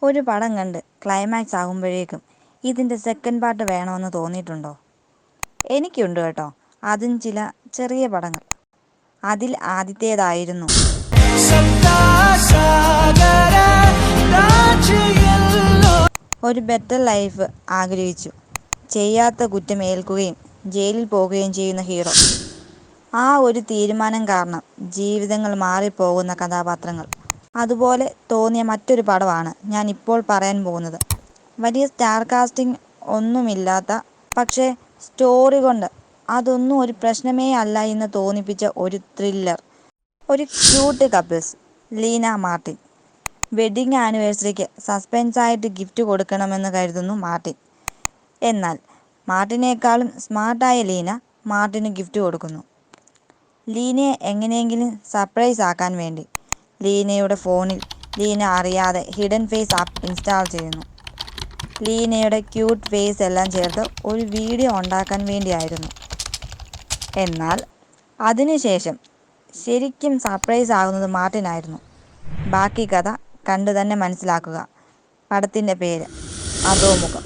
ഒരു പടം കണ്ട് ക്ലൈമാക്സ് ആകുമ്പോഴേക്കും ഇതിൻ്റെ സെക്കൻഡ് പാർട്ട് വേണമെന്ന് തോന്നിയിട്ടുണ്ടോ? എനിക്കുണ്ട് കേട്ടോ. അതും ചില ചെറിയ പടങ്ങൾ. അതിൽ ആദ്യത്തേതായിരുന്നു ഒരു ബെറ്റർ ലൈഫ് ആഗ്രഹിച്ചു ചെയ്യാത്ത കുറ്റം ഏൽക്കുകയും ജയിലിൽ പോകുകയും ചെയ്യുന്ന ഹീറോ. ആ ഒരു തീരുമാനം കാരണം ജീവിതങ്ങൾ മാറിപ്പോകുന്ന കഥാപാത്രങ്ങൾ. അതുപോലെ തോന്നിയ മറ്റൊരു പടമാണ് ഞാൻ ഇപ്പോൾ പറയാൻ പോകുന്നത്. വലിയ സ്റ്റാർ കാസ്റ്റിംഗ് ഒന്നുമില്ലാത്ത, പക്ഷേ സ്റ്റോറി കൊണ്ട് അതൊന്നും ഒരു പ്രശ്നമേ അല്ല എന്ന് തോന്നിപ്പിച്ച ഒരു ത്രില്ലർ. ഒരു cute couples. Leena Martin. Wedding ആനിവേഴ്സറിക്ക് സസ്പെൻസായിട്ട് ഗിഫ്റ്റ് കൊടുക്കണമെന്ന് കരുതുന്നു മാർട്ടിൻ. എന്നാൽ മാർട്ടിനേക്കാളും സ്മാർട്ടായ ലീന മാർട്ടിന് ഗിഫ്റ്റ് കൊടുക്കുന്നു. ലീനയെ എങ്ങനെയെങ്കിലും സർപ്രൈസ് ആക്കാൻ വേണ്ടി ലീനയുടെ ഫോണിൽ ലീന അറിയാതെ ഹിഡൻ ഫേസ് ആപ്പ് ഇൻസ്റ്റാൾ ചെയ്യുന്നു. ലീനയുടെ ക്യൂട്ട് ഫേസ് എല്ലാം ചേർത്ത് ഒരു വീഡിയോ ഉണ്ടാക്കാൻ വേണ്ടിയായിരുന്നു. എന്നാൽ അതിനുശേഷം ശരിക്കും സർപ്രൈസ് ആകുന്നത് മാർട്ടിനായിരുന്നു. ബാക്കി കഥ കണ്ടു തന്നെ മനസ്സിലാക്കുക. പടത്തിൻ്റെ പേര് അധോമുഖം.